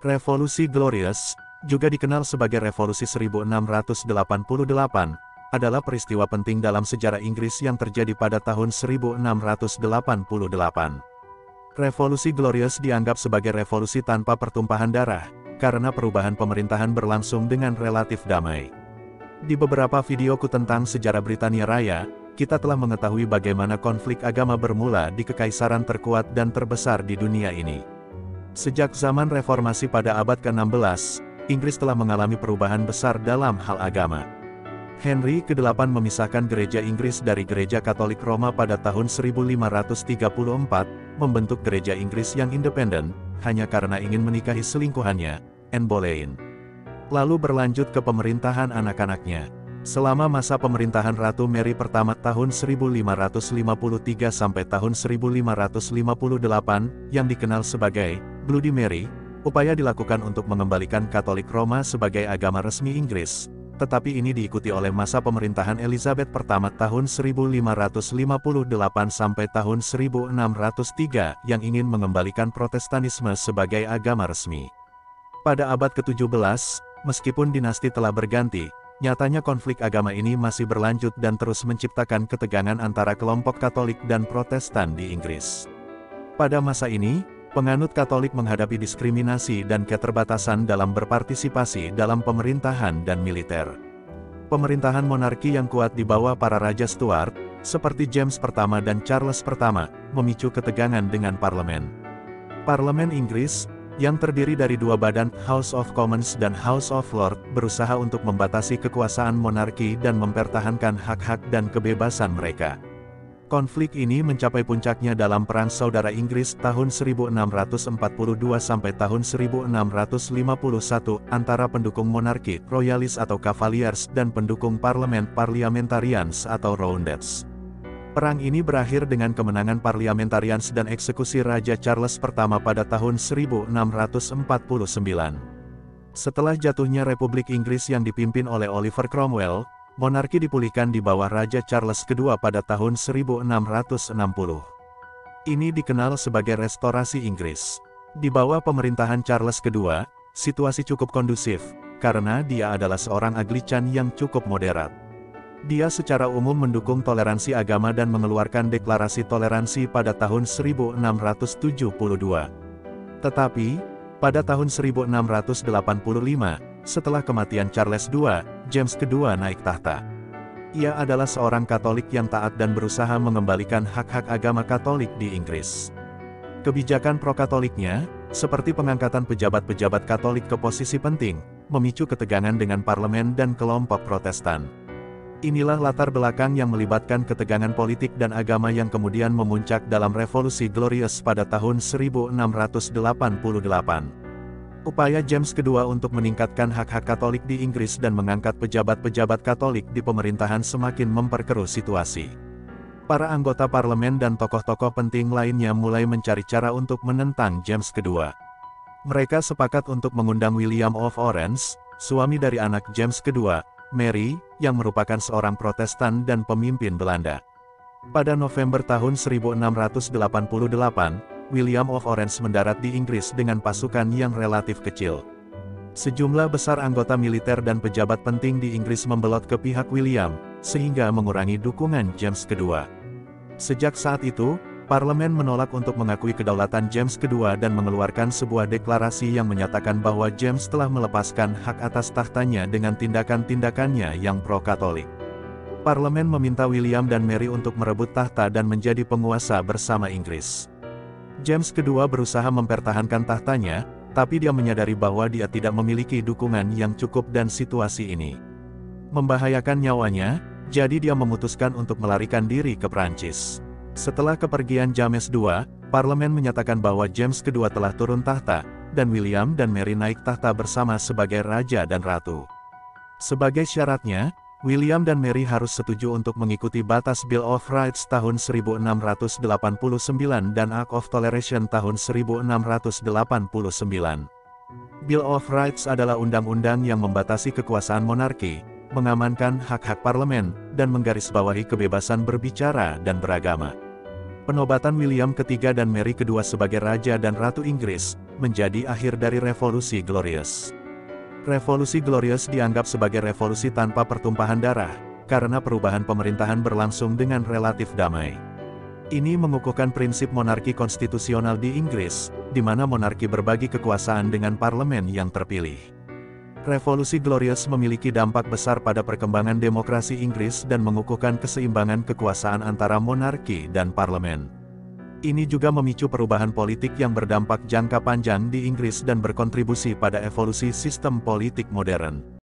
Revolusi Glorious, juga dikenal sebagai Revolusi 1688, adalah peristiwa penting dalam sejarah Inggris yang terjadi pada tahun 1688. Revolusi Glorious dianggap sebagai revolusi tanpa pertumpahan darah, karena perubahan pemerintahan berlangsung dengan relatif damai. Di beberapa videoku tentang sejarah Britania Raya, kita telah mengetahui bagaimana konflik agama bermula di kekaisaran terkuat dan terbesar di dunia ini. Sejak zaman reformasi pada abad ke-16, Inggris telah mengalami perubahan besar dalam hal agama. Henry ke-8 memisahkan gereja Inggris dari gereja Katolik Roma pada tahun 1534, membentuk gereja Inggris yang independen, hanya karena ingin menikahi selingkuhannya, Anne Boleyn. Lalu berlanjut ke pemerintahan anak-anaknya. Selama masa pemerintahan Ratu Mary pertama tahun 1553 sampai tahun 1558, yang dikenal sebagai Bloody Mary, upaya dilakukan untuk mengembalikan Katolik Roma sebagai agama resmi Inggris. Tetapi ini diikuti oleh masa pemerintahan Elizabeth pertama tahun 1558 sampai tahun 1603 yang ingin mengembalikan Protestanisme sebagai agama resmi. Pada abad ke-17, meskipun dinasti telah berganti, nyatanya konflik agama ini masih berlanjut dan terus menciptakan ketegangan antara kelompok Katolik dan Protestan di Inggris. Pada masa ini, penganut Katolik menghadapi diskriminasi dan keterbatasan dalam berpartisipasi dalam pemerintahan dan militer. Pemerintahan monarki yang kuat di bawah para Raja Stuart, seperti James I dan Charles I, memicu ketegangan dengan parlemen. Parlemen Inggris, yang terdiri dari dua badan, House of Commons dan House of Lords, berusaha untuk membatasi kekuasaan monarki dan mempertahankan hak-hak dan kebebasan mereka. Konflik ini mencapai puncaknya dalam Perang Saudara Inggris tahun 1642 sampai tahun 1651 antara pendukung monarki, Royalis atau Cavaliers dan pendukung parlemen, Parliamentarians atau Roundheads. Perang ini berakhir dengan kemenangan Parliamentarians dan eksekusi Raja Charles I pada tahun 1649. Setelah jatuhnya Republik Inggris yang dipimpin oleh Oliver Cromwell, monarki dipulihkan di bawah Raja Charles II pada tahun 1660. Ini dikenal sebagai Restorasi Inggris. Di bawah pemerintahan Charles II, situasi cukup kondusif, karena dia adalah seorang Anglican yang cukup moderat. Dia secara umum mendukung toleransi agama dan mengeluarkan deklarasi toleransi pada tahun 1672. Tetapi, pada tahun 1685, setelah kematian Charles II, James II naik tahta. Ia adalah seorang Katolik yang taat dan berusaha mengembalikan hak-hak agama Katolik di Inggris. Kebijakan pro-Katoliknya, seperti pengangkatan pejabat-pejabat Katolik ke posisi penting, memicu ketegangan dengan parlemen dan kelompok Protestan. Inilah latar belakang yang melibatkan ketegangan politik dan agama yang kemudian memuncak dalam Revolusi Glorious pada tahun 1688. Upaya James II untuk meningkatkan hak-hak Katolik di Inggris dan mengangkat pejabat-pejabat Katolik di pemerintahan semakin memperkeruh situasi. Para anggota parlemen dan tokoh-tokoh penting lainnya mulai mencari cara untuk menentang James II. Mereka sepakat untuk mengundang William of Orange, suami dari anak James II, Mary, yang merupakan seorang Protestan dan pemimpin Belanda. Pada November tahun 1688, William of Orange mendarat di Inggris dengan pasukan yang relatif kecil. Sejumlah besar anggota militer dan pejabat penting di Inggris membelot ke pihak William, sehingga mengurangi dukungan James II. Sejak saat itu, parlemen menolak untuk mengakui kedaulatan James II dan mengeluarkan sebuah deklarasi yang menyatakan bahwa James telah melepaskan hak atas tahtanya dengan tindakan-tindakannya yang pro-Katolik. Parlemen meminta William dan Mary untuk merebut tahta dan menjadi penguasa bersama Inggris. James II berusaha mempertahankan tahtanya, tapi dia menyadari bahwa dia tidak memiliki dukungan yang cukup dan situasi ini membahayakan nyawanya, jadi dia memutuskan untuk melarikan diri ke Prancis. Setelah kepergian James II, parlemen menyatakan bahwa James II telah turun tahta, dan William dan Mary naik tahta bersama sebagai raja dan ratu. Sebagai syaratnya, William dan Mary harus setuju untuk mengikuti batas Bill of Rights tahun 1689 dan Act of Toleration tahun 1689. Bill of Rights adalah undang-undang yang membatasi kekuasaan monarki, mengamankan hak-hak parlemen, dan menggarisbawahi kebebasan berbicara dan beragama. Penobatan William III dan Mary II sebagai Raja dan Ratu Inggris, menjadi akhir dari Revolusi Glorious. Revolusi Glorious dianggap sebagai revolusi tanpa pertumpahan darah, karena perubahan pemerintahan berlangsung dengan relatif damai. Ini mengukuhkan prinsip monarki konstitusional di Inggris, di mana monarki berbagi kekuasaan dengan parlemen yang terpilih. Revolusi Glorious memiliki dampak besar pada perkembangan demokrasi Inggris dan mengukuhkan keseimbangan kekuasaan antara monarki dan parlemen. Ini juga memicu perubahan politik yang berdampak jangka panjang di Inggris dan berkontribusi pada evolusi sistem politik modern.